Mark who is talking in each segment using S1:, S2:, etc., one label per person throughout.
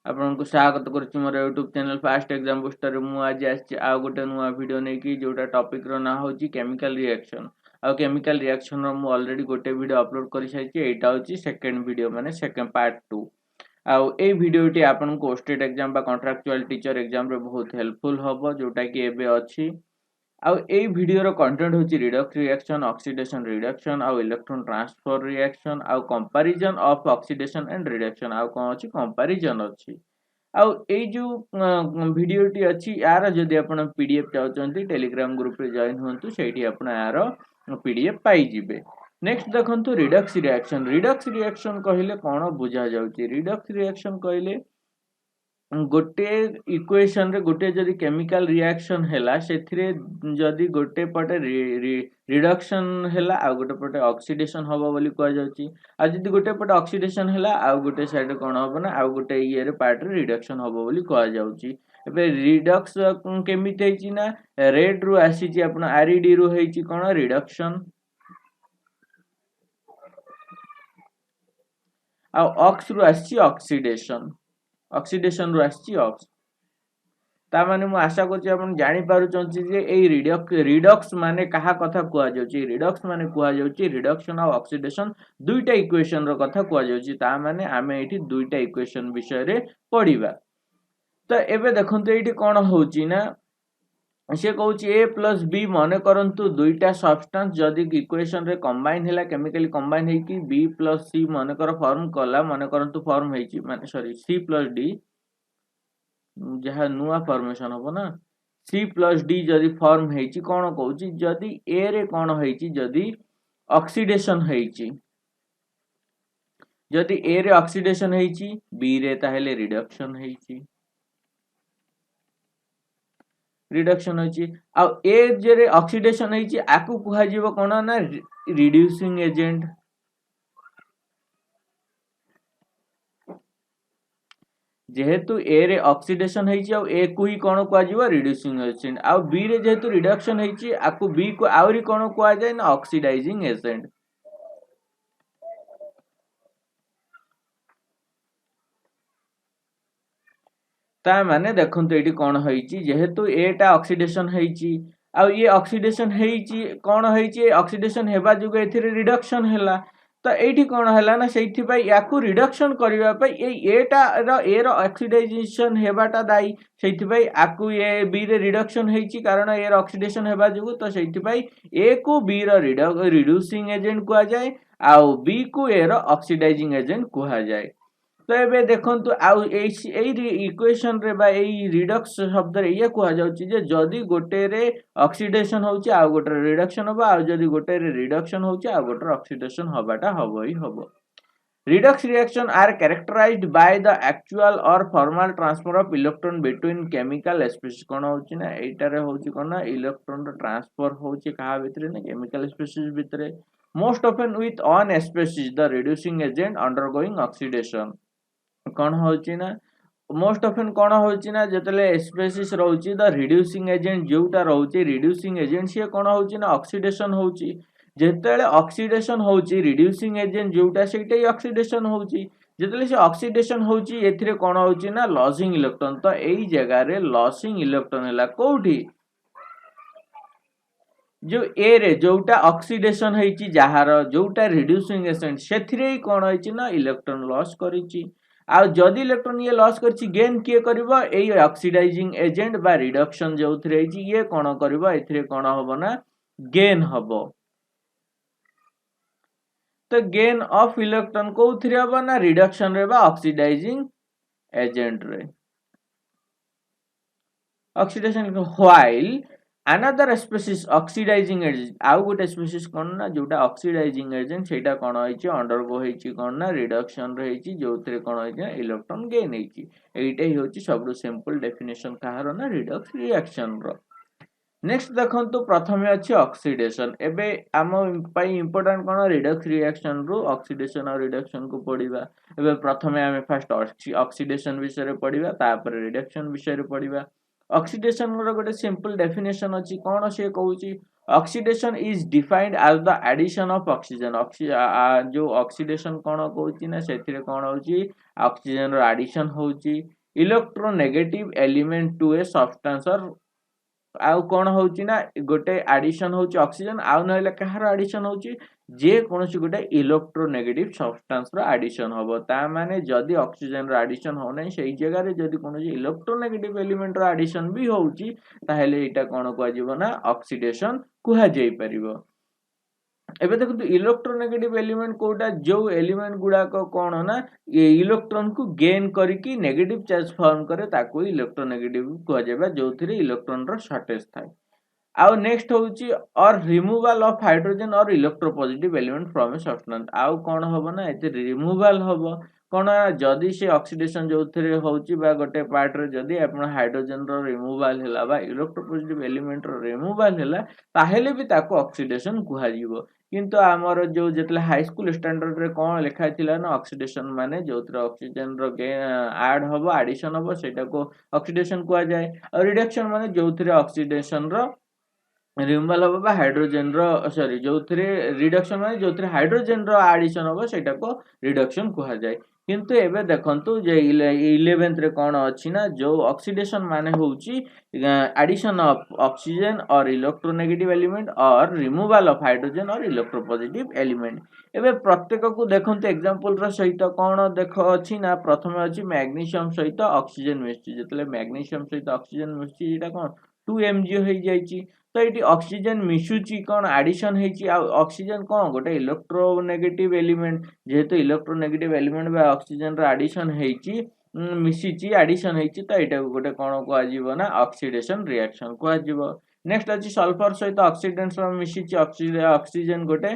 S1: आपको स्वागत करुच्ची मोर YouTube channel Fast Exam Booster मु आज आ गोटे नुआ वीडियो नहीं कि जोटा टॉपिक रो ना होची केमिकल रिएक्शन आ केमिकल रिएक्शन रो मु ऑलरेडी गोटे वीडियो अपलोड कर साइछि एटा होची सेकंड वीडियो माने सेकंड पार्ट 2 आ ए वीडियोटी आपनको स्टेट एग्जाम बा कॉन्ट्रैक्चुअल टीचर एग्जाम रे बहुत हेल्पफुल हबो जोटा कि एबे अछि आ ए वीडियो रो कंटेंट होची रिडक्स रिएक्शन ऑक्सीडेशन रिडक्शन आ इलेक्ट्रॉन ट्रांसफर रिएक्शन आ comparison of oxidation and reduction आ कोन अछि कंपैरिजन अछि आ ए जो वीडियोटी अछि यार जदि आपण पीडीएफ चाहउचंती टेलीग्राम ग्रुप रे जॉइन होंतु सेठी आपण यार पीडीएफ पाई जिवे। नेक्स्ट देखंतु रिडक्स रिएक्शन कहिले कोन बुझा जाउची रिडक्स रिएक्शन कहिले गोटे इक्वेशन रे गोटे जदि केमिकल रिएक्शन हैला सेथिरे जदि गोटे पटे रिडक्शन हैला आ गोटे पटे ऑक्सीडेशन हबो बोली कहै जाउची आ जदि गोटे पटे ऑक्सीडेशन हैला आ गोटे साइड कोन हबो ना आ गोटे इये रे पार्ट रे रिडक्शन हबो बोली कहै जाउची। एबे रिडक्स केमिते हेची ना रेड रु आसीची आपण आरईडी रु हेची कोन रिडक्शन आ ऑक्स रु आसीची ऑक्सीडेशन ऑक्सीडेशन रु आसीची ऑक्स ता माने मु आशा करछि आपण जानि पारुचंती जे ए रिडक्स माने कहा कथा कुआ जाउची रिडक्स माने कुआ जाउची रिडक्शन ऑफ ऑक्सीडेशन दुईटा इक्वेशन रो कथा कुआ जाउची ता माने आमे एठी दुईटा इक्वेशन विषय रे पढिबा। तो एबे देखंतु एठी कोन होउची ना से कहउची a प्लस b माने करंतु दुईटा सब्सटेंस जदि इक्वेशन रे कंबाइन हैला केमिकली कंबाइन है कि b प्लस c माने कर फॉर्म कला माने करंतु फॉर्म हेची माने सॉरी c प्लस d जहा नुआ फॉर्मेशन होबो ना c प्लस d जदि फॉर्म हेची कोन कहउची जदि a रे कोन हेची जदि ऑक्सीडेशन हेची जदि a रे ऑक्सीडेशन हेची b रे ताहेले रिडक्शन हेची रिडक्शन होची आ ए जे ऑक्सीडेशन हेची आकु कुहा जीवो कोन ना रिड्यूसिंग एजेंट जेहेतु ए रे ऑक्सीडेशन हेची आ ए को ही कोन कुआ जीवो रिड्यूसिंग एजेंट आ बी रे जेहेतु रिडक्शन हेची आकु बी को आउरी कोन कुआ जाय ना ऑक्सीडाइजिंग एजेंट। ता माने देखंतु एठी कोन होईची जेहेतु एटा ऑक्सीडेशन हेची आ ये ऑक्सीडेशन हेची कोन हेची ऑक्सीडेशन हेबा जुगे एथिरे रिडक्शन हैला तो एठी कोन हैला ना सेठी पई याकू रिडक्शन करिवा पई एटा रो ए रो ऑक्सीडाइजेशन हेबाटा दाई सेठी पई आकू ए बी रे रिडक्शन हेची कारण ए रो ऑक्सीडेशन हेबा जुगु तो सेठी पई ए को बी रो रिड्यूसिंग एजेंट कुआ जाय आ बी को ए रो ऑक्सीडाइजिंग एजेंट कुआ जाय। तो एबे देखंतु आउ एई इक्वेशन रे बा एई रिडक्स शब्द रे ये कुआ जाउची जे जदी गोटे रे ऑक्सीडेशन होउची आ गोटे रे रिडक्शन होबा आ जदी गोटे रे रिडक्शन होउची आ गोटे रे ऑक्सीडेशन होबाटा होबो ही होबो। Redox reaction are characterized by the actual or formal transfer of electron between chemical species कोन होउची ना एटा रे होउची कोन ना इलेक्ट्रॉन रो ट्रांसफर होउची कहा भितरे ना केमिकल स्पीशीज भितरे most often with one species the reducing agent undergoing oxidation कोन होउची ना मोस्ट ऑफन कोन होउची ना जतले स्पेसिस रहउची द रिड्यूसिंग एजेंट जोटा रहउची रिड्यूसिंग एजेंट से कोन होउची ना ऑक्सीडेशन होउची जेतेले ऑक्सीडेशन होउची रिड्यूसिंग एजेंट जोटा सेटे ऑक्सीडेशन होउची जेतेले से ऑक्सीडेशन होउची एथिरे कोन होउची ना लॉसिंग इलेक्ट्रॉन तो एई जगह रे लॉसिंग इलेक्ट्रॉन हला कोठी जो ए रे जोटा ऑक्सीडेशन हेची जहार जोटा रिड्यूसिंग एजेंट सेथिरे कोन होइची ना इलेक्ट्रॉन लॉस करिची आ जदी इलेक्ट्रॉन ये लॉस करछि गेन किए करबो एई ऑक्सीडाइजिंग एजेंट बा रिडक्शन जोथरे हेछि ये कोन करबो एथिरे कोन होबो ना गेन होबो तो गेन ऑफ इलेक्ट्रॉन कोथरे होबो ना रिडक्शन रे बा ऑक्सीडाइजिंग एजेंट रे oxidation while another species oxidizing agent आउ गोटे स्पीशीज कोन ना जोटा ऑक्सीडाइजिंग एजेंट सेटा कोन होइची अंडरगो होइची कोन ना रिडक्शन रे होइची जोथरे कोन होइची इलेक्ट्रॉन गेन होइची एइटा ही होची सबरु सिंपल डेफिनेशन कहारो ना रिडक्स रिएक्शन रो। नेक्स्ट देखंतु प्रथमे अछि ऑक्सीडेशन एबे आम पई इंपोर्टेंट कोन रिडक्स रिएक्शन रो ऑक्सीडेशन और रिडक्शन को पढिबा एबे प्रथमे आमे फर्स्ट ऑक्सीडेशन विषय रे पढिबा तापर रिडक्शन विषय रे पढिबा। ऑक्सीडेशन रो गोटे सिंपल डेफिनेशन अछि कोन से कहउची oxidation is defined as the addition of oxygen जो ऑक्सीडेशन कोन कहउची ना सेथिरे कोन होउची ऑक्सीजन रो एडिशन होउची electronegative element to a substance और आउ कौन होची ना गोटे एडिशन होची ऑक्सीजन आउ नहले कहार एडिशन होची जे कोनोसी गोटे इलेक्ट्रोनेगेटिव सब्सटेंस रो एडिशन होबो ता माने जदी ऑक्सीजन रो एडिशन हो नै सेही जगह रे जदी कोनोसी इलेक्ट्रोनेगेटिव एलिमेंट रो एडिशन भी होची ताहेले एटा कोन को जीवो ना ऑक्सीडेशन कुहा जाई परिबो। एबे देखो इलेक्ट्रोनेगेटिव एलिमेंट कोटा जो एलिमेंट गुडा को कौन ना इलेक्ट्रॉन को गेन करके नेगेटिव चार्ज फॉर्म करे ताको इलेक्ट्रोनेगेटिव कह जाबा जो थिरे इलेक्ट्रॉन रो शॉर्टेज थाए। आउ नेक्स्ट होची और रिमूवल ऑफ हाइड्रोजन और electropositive element from a substance आउ कौन होबो ना एते रिमूवल होबो कौन जदी से ऑक्सीडेशन जो थिरे होची बा गोटे पार्ट रे जदी अपन हाइड्रोजन रो रिमूवल हैला बा इलेक्ट्रोपॉजिटिव एलिमेंट रो रिमूवल हैला ताहेले भी ताको ऑक्सीडेशन कुहा जीवो। किंतु आमर जो जेतले हाई स्कूल स्टैंडर्ड रे कोन लिखा थिला ना ऑक्सीडेशन माने जोथरे ऑक्सीजन रो ऐड होबो एडिशन होबो सेटा को ऑक्सीडेशन कुहा जाय और रिडक्शन माने जोथरे ऑक्सीडेशन रो रिमूवल होबो बा हाइड्रोजन रो सॉरी जोथरे रिडक्शन माने जोथरे हाइड्रोजन रो एडिशन होबो सेटा को रिडक्शन कुहा जाय। किंतु एबे देखंतु जे 11th रे कोन अछि ना जो ऑक्सीडेशन माने होउची एडिशन ऑफ ऑक्सीजन और इलेक्ट्रोनेगेटिव एलिमेंट और रिमूवल ऑफ हाइड्रोजन और इलेक्ट्रोपॉजिटिव एलिमेंट। एबे प्रत्येक को देखंतु एग्जांपल रो सहित कोन देखो अछि ना प्रथमे अछि मैग्नीशियम सहित ऑक्सीजन मिसछि जेतले मैग्नीशियम सहित ऑक्सीजन मिसछि एटा कोन 2 mgO होई जाईची तो ये ऑक्सीजन मिसुची कौन एडिशन होईची ऑक्सीजन कौन गोटे इलेक्ट्रोनेगेटिव एलिमेंट जेहेतु इलेक्ट्रोनेगेटिव एलिमेंट बा ऑक्सीजन रो एडिशन होईची मिसिची एडिशन होईची तो एटा गोटे कौन को आजीवो ना ऑक्सीडेशन रिएक्शन को आजीवो। नेक्स्ट अछि सल्फर सहित ऑक्सीडेंट्स मिसिची ऑक्सीजन गोटे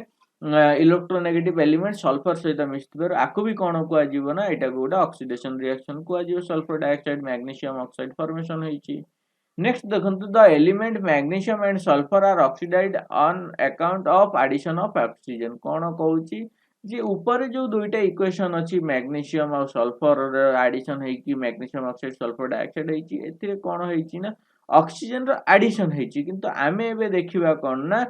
S1: इलेक्ट्रोनेगेटिव एलिमेंट सल्फर सहित मिसिथिबार आकु भी कौन को आजीवो ना एटा गोटे ऑक्सीडेशन रिएक्शन को आजीवो sulphur dioxide magnesium oxide formation होईची। Next देखंतु the element magnesium and sulfur are oxidized on account of addition of oxygen कोन कहूची जे ऊपर जो दुईटा इक्वेशन अछि मैग्नीशियम और सल्फर एडिशन है कि मैग्नीशियम ऑक्साइड सल्फर डाइऑक्साइड है कि एथिरे कोन होईची ना ऑक्सीजन रो एडिशन होईची किंतु आमे एबे देखिबा कोन ना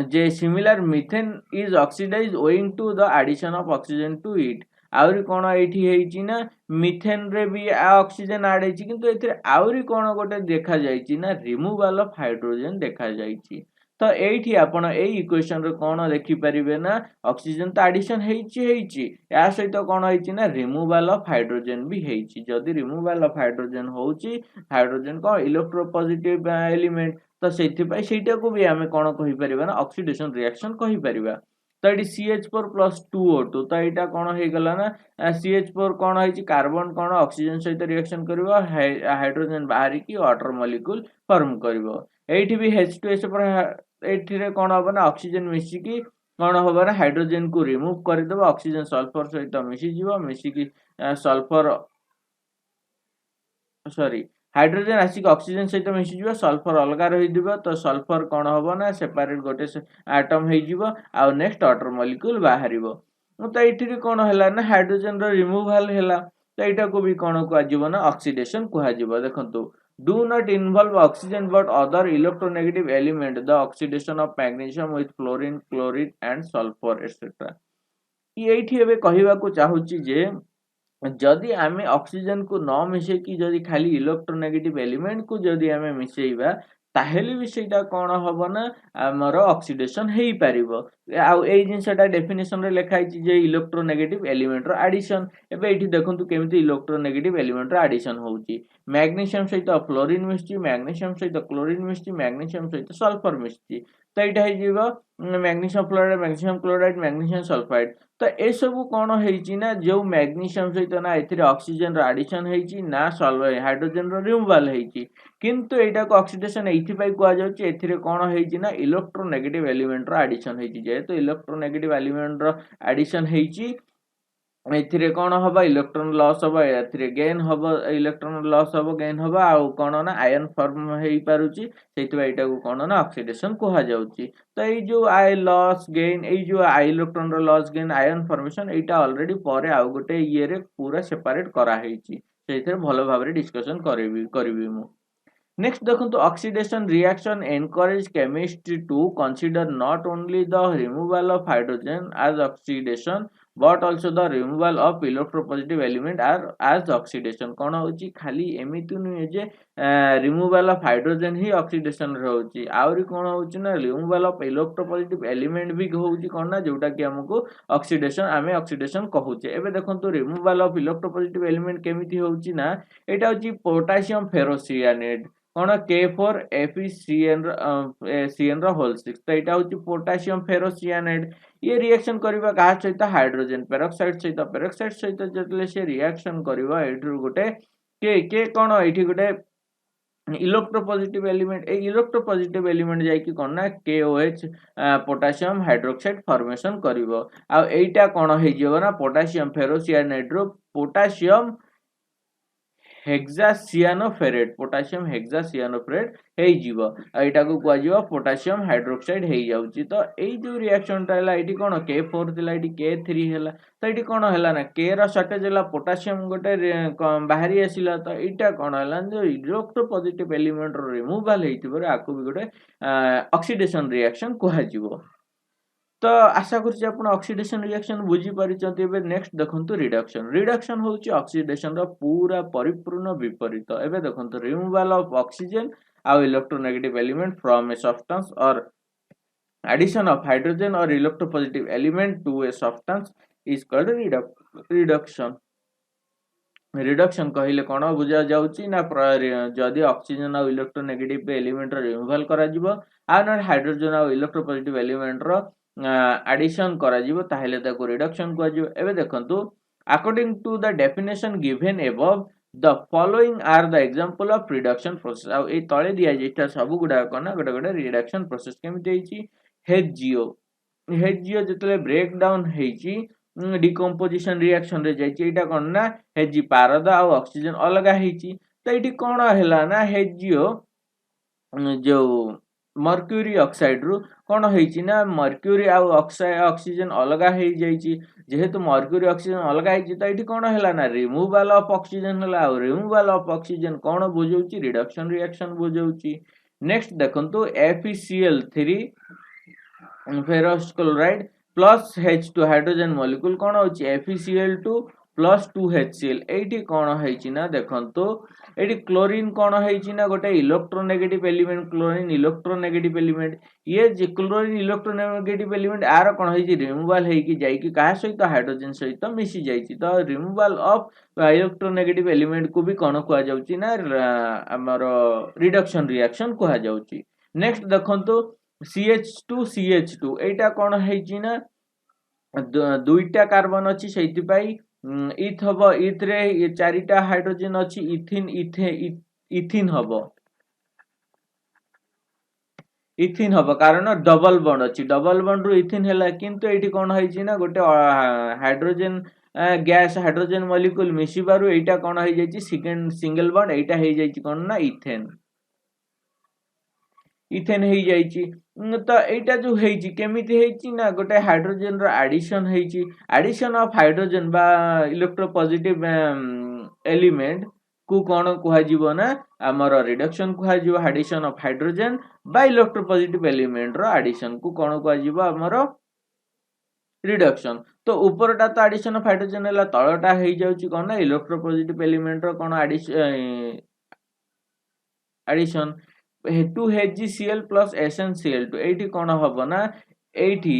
S1: जे similar methane is oxidised owing to the addition of oxygen to it आउरी कोन एठी हेची ना मिथेन रे भी ऑक्सीजन ऐड हेची किंतु एथिरे आउरी कोन गोटे देखा जाईची ना रिमूवल ऑफ हाइड्रोजन देखा जाईची। तो एठी आपण ए इक्वेशन रे कोन देखि परिबे ना ऑक्सीजन तो एडिशन हेची या सहित कोन हेची ना रिमूवल ऑफ हाइड्रोजन भी हेची जदी रिमूवल ऑफ हाइड्रोजन होची हाइड्रोजन को इलेक्ट्रोपॉजिटिव एलिमेंट तो सेथिपाई सेटा को भी हमें कोन कहि परिबा ना ऑक्सीडेशन रिएक्शन कहि परिबा। तो ये CH4+2O2 तो यहाँ कौन हो गला ना CH4 कौन है कार्बन कौन ऑक्सीजन सहित रिएक्शन करिवो हाइड्रोजन बाहर की वाटर मॉलिक्यूल फॉर्म करिवो एठी भी H2S पर एठी रे कौन होबा ना ऑक्सीजन मिसी की कौन होबा ना हाइड्रोजन को रिमूव कर देबो ऑक्सीजन सल्फर सहित मिसी जीवो मिसी की सल्फर सॉरी हाइड्रोजन आसिक ऑक्सीजन सहित मिसी जीवो सल्फर अलगा रही दिबो तो सल्फर कौन होबो ना सेपरेट गोटे एटम हे जीवो आ नेक्स्ट वाटर मॉलिक्यूल बाहरिबो तो एठी कौन हैला ना हाइड्रोजन रो रिमूवल हैला तो एटा को भी कौन को आजीवो ना ऑक्सीडेशन कुहा जीवो। देखंतु do not involve oxygen but other electronegative element the oxidation of magnesium with fluorine chlorine and sulphur etcetera एठी एबे कहिबा को चाहूची जे जदि आमे ऑक्सीजन को न मिसे कि जदि खाली इलेक्ट्रोनेगेटिव एलिमेंट को जदि आमे मिसेइबा ताहेले भी सेटा कोन हबो ना हमर ऑक्सीडेशन हेई परिबो आ एई जिंसटा डेफिनेशन रे लिखा हिची जे इलेक्ट्रोनेगेटिव एलिमेंट रो एडिशन एबे एठी देखंतु केमिति इलेक्ट्रोनेगेटिव एलिमेंट रो एडिशन होउची मैग्नीशियम सहित फ्लोरीन मिसची मैग्नीशियम सहित क्लोरीन मिसची मैग्नीशियम सहित सल्फर मिसची तो एटा हे जीवो magnesium fluoride magnesium chloride magnesium sulphide तो ए सब कौन होईची ना जो मैग्नीशियम सहित ना एथिरे ऑक्सीजन रो एडिशन होईची ना सल्फर हाइड्रोजन रो रिमूवल होईची किंतु एटा को ऑक्सीडेशन एथि पई कुआ जाउची एथिरे कोन हेइची ना इलेक्ट्रोनेगेटिव एलिमेंट रो एडिशन हेइची जेहेतु इलेक्ट्रोनेगेटिव एलिमेंट रो एडिशन हेइची एथिरे कोन हबा इलेक्ट्रॉन लॉस हबा एथिरे गेन हबा इलेक्ट्रॉन लॉस हबा गेन हबा आ कोन ना आयन फॉर्म हेइ पारुची सेति एटा को कोन ना ऑक्सीडेशन कुहा जाउची। तो ए जो आई लॉस गेन ए जो आई इलेक्ट्रॉन रो लॉस गेन आयन फॉर्मेशन एटा ऑलरेडी परे आ गोटे ये रे पूरा सेपरेट करा हेइची सेथिरे भलो भाबरे डिस्कशन करबी मु। Next देखो तो oxidation reaction encourage chemists to consider not only the removal of hydrogen as oxidation but also the removal of electropositive element are as oxidation कौन होची खाली एमिति नुहे जे removal of hydrogen he oxidation रे होची आउरी कौन होची ना removal of electropositive element भी होची कौन ना जोटा कि हमको oxidation आमे oxidation कहूचे एबे देखंतु removal of electropositive element केमिति होची ना एटा होची potassium ferrocyanide कौन K4 FeCN CN रो होल 6 तो एटा होची potassium ferrocyanide ये रिएक्शन करिबा कहा सहित हाइड्रोजन पेरोक्साइड सहित जतले से रिएक्शन करिबा एठु गोटे के कोन एठी गोटे इलेक्ट्रोपॉजिटिव एलिमेंट ए इलेक्ट्रोपॉजिटिव एलिमेंट जाई कि कोन ना KOH पोटेशियम हाइड्रोक्साइड फॉर्मेशन करिवो आ एटा कोन हे जेबो ना पोटेशियम फेरोसियानेट रो पोटेशियम हेक्सासियानोफेरेट पोटेशियम हेक्सासियानोफेरेट हेई जीवो एटा को कुआ जीवो पोटेशियम हाइड्रोक्साइड हेई जाउची तो एई जो रिएक्शन टा एटी कोन K4 थिला एटी K3 हैला तो एटी कोन हैला ना K रो शॉर्टेज हैला पोटेशियम गोटे बाहरी आसिला तो एटा कोन हैला जो इलेक्ट्रोपॉजिटिव एलिमेंट रो रिमूवल हेइतिबो आकु भी गोटे ऑक्सीडेशन रिएक्शन कुआ जीवो तो आशा करूँ आप ऑक्सीडेशन रिएक्शन बुझी पारिचंती एबे नेक्स्ट देखंतु रिडक्शन होउची ऑक्सीडेशन रो पूरा परिपूर्ण विपरीत एबे देखंतु रिमूवल ऑफ ऑक्सीजन आउ electronegative element from A substance और addition of hydrogen or electropositive element to a substance is called reduction reduction कहले कोन बुझा जाउची ना जदी ऑक्सीजन आ इलेक्ट्रोनेगेटिव एलिमेंट रो रिमूवल करा जिवो आ न हाइड्रोजन आ इलेक्ट्रोपॉजिटिव एलिमेंट रो एडिशन करा जिवो ताहेले ताको रिडक्शन को जिवो एबे देखंतु according to the definition given above the following are the example of reduction process आ ए तळे दिया जेटा सब गुडा कोना गोटे गोटे रिडक्शन प्रोसेस केमिति हेची हेजियो जतले ब्रेक डाउन हेची डिकम्पोजिशन रिएक्शन रे जाई एटा कोन ना हेजी पारद आ ऑक्सीजन अलगा हेची तो एटी कोन हैला ना हेजियो जो मर्क्यूरी ऑक्साइड रु कोन हेची ना मर्क्यूरी आ ऑक्सीजन अलगा हे जाईची जेहेतु मर्क्यूरी ऑक्सीजन अलगा हेची तो एटी कोन हैला ना रिमूवल ऑफ ऑक्सीजन हैला आ रिमूवल ऑफ ऑक्सीजन कोन बुझौची रिडक्शन रिएक्शन बुझौची नेक्स्ट देखंतु FeCl3 ferrous chloride plus H2 hydrogen molecule कोन होची FeCl2 प्लस 2HCl एठी कोन हेची ना देखंतु एठी क्लोरीन कोन हेची ना गोटे electronegative element chlorine electronegative element ये जे क्लोरीन इलेक्ट्रोनेगेटिव एलिमेंट आर कोन हेची रिमूवल हेकी जाई कि का सहित हाइड्रोजन सहित मिसी जाईची तो रिमूवल ऑफ इलेक्ट्रोनेगेटिव एलिमेंट को भी कोन कुआ जाउची ना हमरो रिडक्शन रिएक्शन कुआ जाउची नेक्स्ट देखंतु CH2 एटा कोन हेची ना दुईटा कार्बन अछि सेति पई इथ हबो इथ रे ये चारिटा हाइड्रोजन अछि इथिन हबो कारण डबल बॉन्ड अछि डबल बॉन्ड रु इथिन हैला किंतु एठी कोन हेची ना गोटे हाइड्रोजन गैस हाइड्रोजन मॉलिक्यूल मिसिबारु एटा कोन हे जायछि सेकंड सिंगल बॉन्ड एटा हे जायछि कोन ना इथेन हे जायछि तो एटा जो हेछि केमिति हेछि ना गोटे हाइड्रोजन रो एडिशन हेछि एडिशन ऑफ हाइड्रोजन बा इलेक्ट्रोपॉजिटिव एलिमेंट को कोन कुहा जीवो ना हमर रिडक्शन कुहा जीवो एडिशन ऑफ हाइड्रोजन बा इलेक्ट्रोपॉजिटिव एलिमेंट रो एडिशन को कोन कुहा जीवो हमर रिडक्शन तो ऊपरटा तो एडिशन ऑफ हाइड्रोजन हला तळटा हे जाउछि कोन ना इलेक्ट्रोपॉजिटिव एलिमेंट रो कोन एडिशन 2HgCl plus SnCl2 एठी कोन हबो ना एठी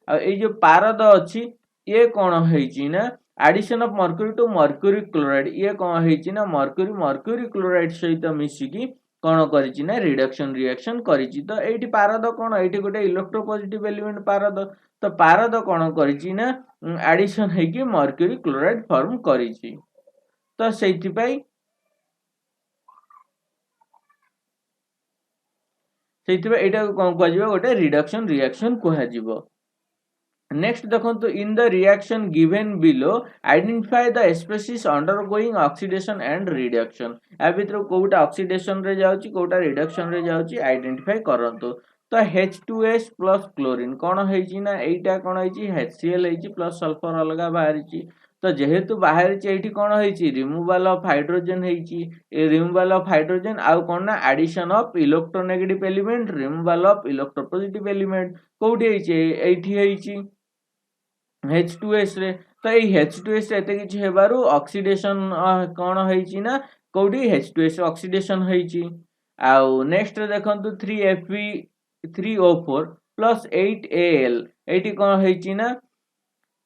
S1: आ ए जो पारद अछि ये कोन हेछि ना addition of mercury to mercury chloride ये कोन हेछि ना मर्क्यूरी क्लोराइड सहित मिसी की कोन करिछि ना रिडक्शन रिएक्शन करिछि तो एठी पारद कोन एठी गोटे इलेक्ट्रोपॉजिटिव एलिमेंट पारद तो पारद कोन करिछि ना एडिशन हे कि मर्क्यूरी क्लोराइड फॉर्म करिछि तो सेति पई एटा कोन कुआ जिवो गोटे रिडक्शन रिएक्शन कुआ जिवो नेक्स्ट देखंतु in the reaction given below identify the species undergoing oxidation and reduction आ भितर कोटा ऑक्सीडेशन रे जाउची कोटा रिडक्शन रे जाउची आइडेंटिफाई करंतु तो H2S प्लस क्लोरीन कोन हेची ना एटा कोन हेची HCl हेची प्लस सल्फर अलगा बाहरिची तो जेहेतु बाहर ये कौन होइछि रिमूवल ऑफ हाइड्रोजन होइछि ए रिमूवल ऑफ हाइड्रोजन आउ कौन ना addition of electronegative element removal of electropositive element कोठी होइछि एठी होइछि H2S रे तो ये H2S रे एते किछि हेबारु ऑक्सीडेशन कौन होइछि ना कोठी H2S ऑक्सीडेशन होइछि आउ नेक्स्ट देखंतु 3Fe3O4 प्लस 8Al एठी कौन होइछि ना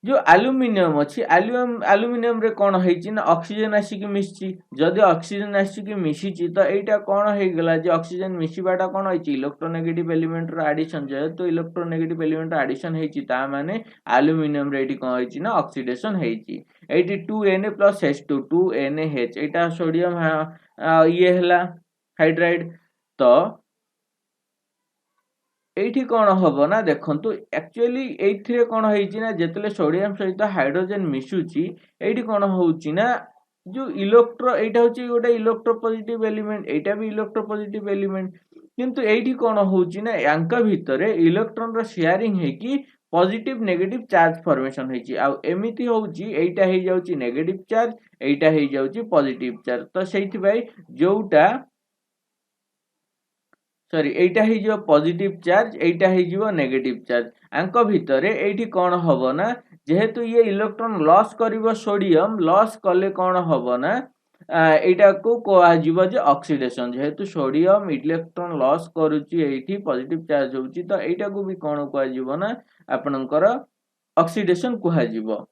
S1: जो एल्युमिनियम अच्छी एल्युमिनियम रे कौन होइछि ना ऑक्सीजन आसिक मिसछि जदि ऑक्सीजन आसिक मिसिछि तो एटा कौन हो गला जे ऑक्सीजन मिसिबाटा कौन होइछि इलेक्ट्रोनेगेटिव एलिमेंट रो एडिशन जेहेतु इलेक्ट्रोनेगेटिव एलिमेंट रो एडिशन होइछि ता माने एल्युमिनियम रे एटी कौन होइछि ना oxidation होइछि eighty 2Na + H2 2NaH एटा सोडियम ये हला हाइड्राइड तो एठी कौन हम ना देखंतु एक्चुअली एथिरे कौन होइछि ना जेतले सोडियम सहित हाइड्रोजन मिसुछि एठी कौन होउछि ना जो इलेक्ट्रो एटा होछि गोटे इलेक्ट्रोपॉजिटिव एलिमेंट एटा भी इलेक्ट्रोपॉजिटिव एलिमेंट किंतु एठी कौन होउछि ना यांका भितरे इलेक्ट्रॉन रो शेयरिंग हे कि पॉजिटिव नेगेटिव चार्ज फॉर्मेशन होइछि आ एमिति होउछि एटा हे जाउछि नेगेटिव चार्ज एटा हे जाउछि पॉजिटिव चार्ज तो सेहि भाई जोटा सॉरी एटा ही जो पॉजिटिव चार्ज एटा ही जो नेगेटिव चार्ज आंक भितरे एठी कौन हबो ना जेहेतु ये इलेक्ट्रॉन लॉस करिवो सोडियम लॉस कले कौन हबो ना एटा को कोआ जीवो जे ऑक्सीडेशन जेहेतु सोडियम इलेक्ट्रॉन लॉस करूची एठी पॉजिटिव चार्ज होउची तो एटा को भी कौन कोआ जीवो ना आपनकर ऑक्सीडेशन कोहा जीवो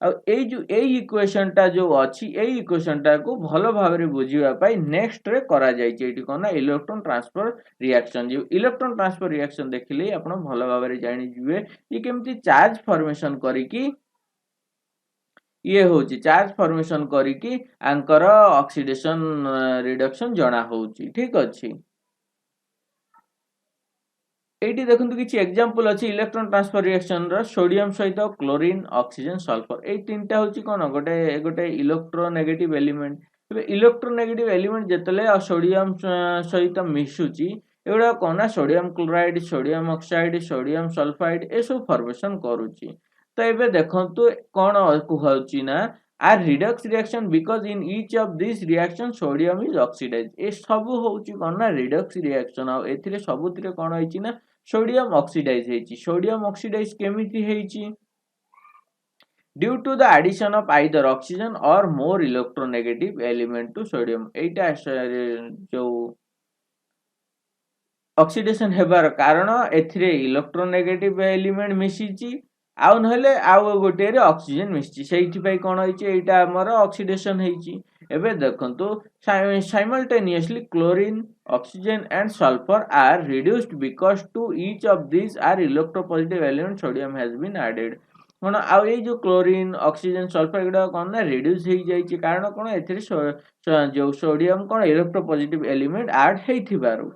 S1: इक्वेशन टा जो अच्छी इक्वेशन टा को भलो भाबरे बुझिबा पाई नेक्स्ट रे करा जायछि एठी कोन ना इलेक्ट्रॉन ट्रांसफर रिएक्शन जो इलेक्ट्रॉन ट्रांसफर रिएक्शन देखिले आपण भलो भाबरे जानि जिवे ये केमती चार्ज फॉर्मेशन करी कि ये होची चार्ज फॉर्मेशन करी कि आंकर ऑक्सीडेशन रिडक्शन जणा होची ठीक अछि एटी देखंतु किछि एग्जांपल अछि इलेक्ट्रॉन ट्रांसफर रिएक्शन रो सोडियम सहित क्लोरीन ऑक्सीजन सल्फर ए तीनटा होछि कोन गोटे गोटे इलेक्ट्रोनेगेटिव एलिमेंट तबे इलेक्ट्रोनेगेटिव एलिमेंट जेतले सोडियम सहित मिसुची एगुडा कोन ना sodium chloride sodium oxide sodium sulphide ए सब फॉर्मेशन करूची तो एबे देखंतु कोन कहउची ना are redox reaction because in each of this reaction sodium is oxidise ए सब होउची कोन ना रिडक्स रिएक्शन आ एथिरे सबुतिरे कोन होइची ना सोडियम ऑक्सीडाइज हेची सोडियम ऑक्सीडाइज केमिति हेची due to the addition of either oxygen or more electronegative element to sodium एटा जो ऑक्सीडेशन हेबार कारण एथिरे इलेक्ट्रोनेगेटिव एलिमेंट मिसिची आउ नहले आउ गोटे रे ऑक्सीजन मिसिची सेहिथि पई कोन होइची एटा हमर ऑक्सीडेशन हेची एबे देखंतु simultaneously chlorine oxygen and sulfur are reduced because to each of these are electropositive element sodium has been added कोन आ ए जो क्लोरीन ऑक्सीजन सल्फर गुडा कोन ना रिड्यूस हे जाईची कारण कोन एथिरे जो सोडियम कोन इलेक्ट्रोपॉजिटिव एलिमेंट ऐड हेथिबारु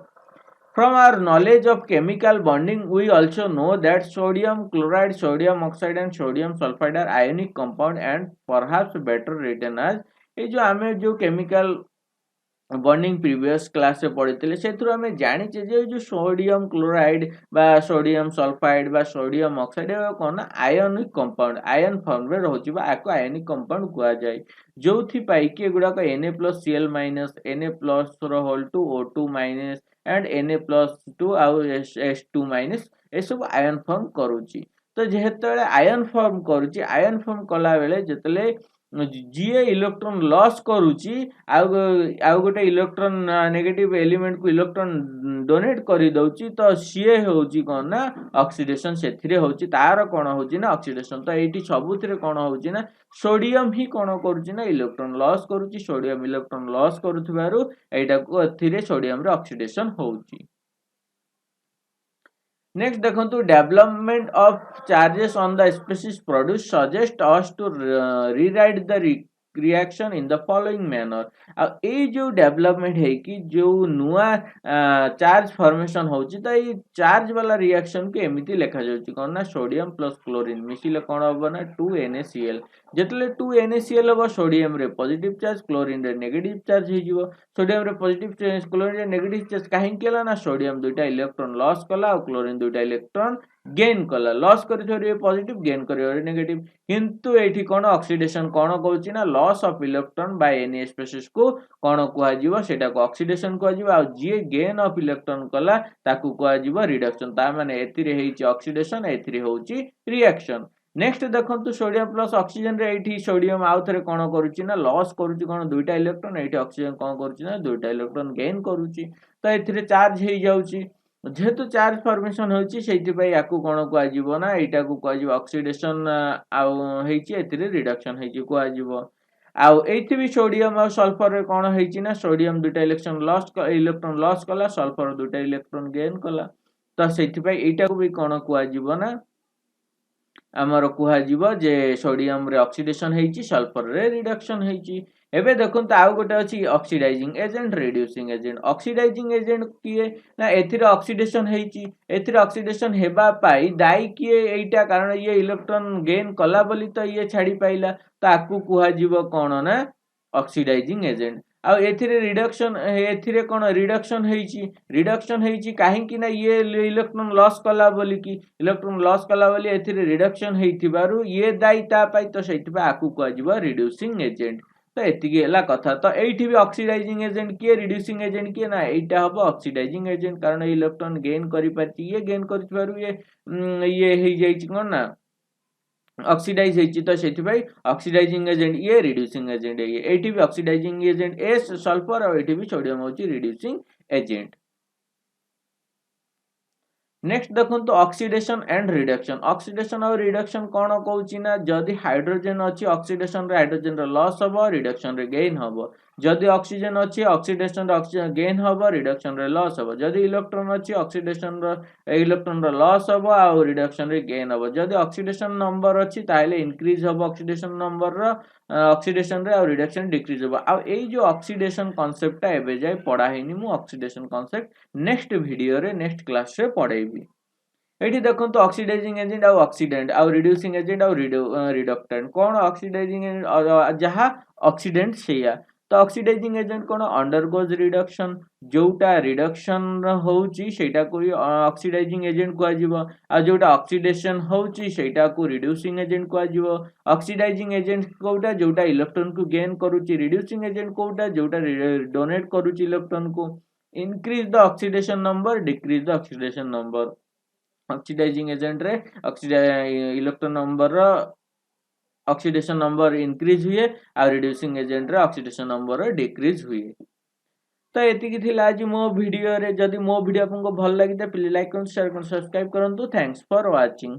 S1: From our knowledge of chemical bonding, we also know that sodium chloride, sodium oxide and sodium sulfide are ionic compound and perhaps better written as ये जो आमे जो chemical bonding previous class से पढ़िथिले सेथुर आमे जानिचे जे जो sodium chloride बा sodium sulphide बा sodium oxide ए कोन ionic compound ion form रे रहउची बा आको आयनिक कंपाउंड कुआ जाय जोथि पाई कि एगुडा को Na+Cl- Na+ रो होल टू O2- एंड Na+2 आउ S2- ए सब आयन फॉर्म करूची तो जेहेतले आयन फॉर्म करूची आयन फॉर्म कला बेले जेतले जीए इलेक्ट्रॉन लॉस करूची आउ गोटे इलेक्ट्रॉन नेगेटिव एलिमेंट को इलेक्ट्रॉन डोनेट करि दउची तो सीए होउची कोन ना ऑक्सीडेशन सेथिरे होउची तार कोन होउची ना ऑक्सीडेशन तो एठी सबुथिरे कोन होउची ना सोडियम ही कोन करूची ना इलेक्ट्रॉन लॉस करूची सोडियम इलेक्ट्रॉन लॉस करूथबारु एटा को एथिरे सोडियम रे ऑक्सीडेशन होउची Next, देखो development of charges on the species produced suggest us to rewrite the reaction in the following manner. अब ये जो डेवलपमेंट है कि जो नुआ चार्ज फॉर्मेशन होची तो ये चार्ज वाला रिएक्शन को एमिति लिखा जाउची कोन ना सोडियम प्लस क्लोरीन मिसिले कोन होबो ना 2NaCl जेतले 2NaCl होबो सोडियम रे पॉजिटिव चार्ज क्लोरीन रे नेगेटिव चार्ज हे जिवो सोडियम रे पॉजिटिव चार्ज क्लोरीन रे नेगेटिव चार्ज काहे केला ना सोडियम दुटा इलेक्ट्रॉन लॉस कला और क्लोरीन दुटा इलेक्ट्रॉन गेन कला लॉस कर पॉजिटिव गेन कर नेगेटिव किंतु एठी कोन ऑक्सीडेशन कोन कहउची ना loss of electron by any species को कोन कुआ जीवो सेटा को ऑक्सीडेशन कुआ जीवो आ जे गेन ऑफ इलेक्ट्रॉन कला ताकू कुआ जीवो रिडक्शन ता माने एथिरे हेची ऑक्सीडेशन एथिरे होची रिएक्शन नेक्स्ट देखंतु सोडियम प्लस ऑक्सीजन रे एठी सोडियम आउ थरे कोन करूची ना लॉस करूची कोन दुईटा इलेक्ट्रॉन एठी ऑक्सीजन कोन करूची ना दुईटा इलेक्ट्रॉन गेन करूची तो एथिरे चार्ज हे जाउची जेहेतु चार्ज फॉर्मेशन होची सेति पई याकू कोन कुआ जीवो ना एटा को कुआ जीवो ऑक्सीडेशन आउ हेची एथिरे रिडक्शन हेची कुआ जीवो आउ एथि भी सोडियम और सल्फर रे कोन हेची ना सोडियम दुटा इलेक्ट्रॉन लॉस कला सल्फर दुटा इलेक्ट्रॉन गेन कला तो सेति पई एटा को भी कोन कुआ जीवो ना आमर कुआ जीवो जे सोडियम रे ऑक्सीडेशन हेची सल्फर रे रिडक्शन हेची एबे देखंत आउ गोटे अछि oxidising agent reducing agent oxidising agent किए ना एथिरे ऑक्सीडेशन हेची एथिरे ऑक्सीडेशन हेबा पाई दाई किए एटा कारण ये इलेक्ट्रॉन गेन कला बोली तो ये छाडी पाइला ताकू कुआ जीवो कोन ना ऑक्सीडाइजिंग एजेंट आ एथिरे रिडक्शन हेची काहे कि ना ये इलेक्ट्रॉन लॉस कला बोली कि इलेक्ट्रॉन लॉस कला बोली एथिरे रिडक्शन हेतिबारु ये दाई ता पाई तो सेति आकू कुआ जीवो रिड्यूसिंग एजेंट तो एतिकी हला कथा तो एठी भी ऑक्सीडाइजिंग एजेंट किए रिड्यूसिंग एजेंट किए ना एटा हबो ऑक्सीडाइजिंग एजेंट कारण इलेक्ट्रॉन गेन करि पारती ये गेन करथिबारु ये हे जाईची कोन ना ऑक्सीडाइज हेची तो सेति भाई ऑक्सीडाइजिंग एजेंट ये रिड्यूसिंग एजेंट ये एठी भी ऑक्सीडाइजिंग एजेंट एस सल्फर और एठी भी सोडियम होची रिड्यूसिंग एजेंट नेक्स्ट देखो ऑक्सीडेशन एंड रिडक्शन और रिडक्शन कौन कहूँ ना जदि हाइड्रोजन अच्छी ऑक्सीडेशन रे हाइड्रोजन रे लॉस हबो रिडक्शन रे गेन हबो जदि ऑक्सीजन अच्छी ऑक्सीडेशन रे ऑक्सीजन गेन हबो रिडक्शन रे लॉस हबो जदि इलेक्ट्रॉन अच्छी ऑक्सीडेशन रे इलेक्ट्रॉन रे लॉस हबो आ रिडक्शन रे गेन हबो जदि ऑक्सीडेशन नंबर अच्छी ताले इंक्रीज हबो ऑक्सीडेशन नंबर रो ऑक्सीडेशन रे और रिडक्शन डिक्रीज हबो आ एई जो ऑक्सीडेशन कांसेप्ट ता एबे जाय पढ़ा हेनी मु ऑक्सीडेशन कांसेप्ट नेक्स्ट वीडियो रे नेक्स्ट क्लास रे पढ़ेबी एठी देखंतु ऑक्सीडाइजिंग एजेंट और ऑक्सीडेंट और रिड्यूसिंग एजेंट और रिडक्टेंट कोन ऑक्सीडाइजिंग जहा ऑक्सीडेंट सेया तो ऑक्सीडाइजिंग एजेंट कोन अंडरगोज रिडक्शन जोटा रिडक्शन होउची सेटा को ऑक्सीडाइजिंग एजेंट को आजिवो आ जोटा ऑक्सीडेशन होउची सेटा को रिड्यूसिंग एजेंट को आजिवो ऑक्सीडाइजिंग एजेंट कोटा जोटा इलेक्ट्रॉन को गेन करूची रिड्यूसिंग एजेंट कोटा जोटा डोनेट करूची इलेक्ट्रॉन को increase the oxidation number decrease the oxidation number oxidising agent रे electron number oxidation number increase हुए और रिड्यूसिंग एजेंट रे ऑक्सीडेशन नंबर डिक्रीज हुए तो एतिकी थिला आज मो वीडियो रे जदि मो वीडियो आपको भल लागि त प्लीज लाइक करन शेयर करन सब्सक्राइब करन थैंक्स फॉर वाचिंग।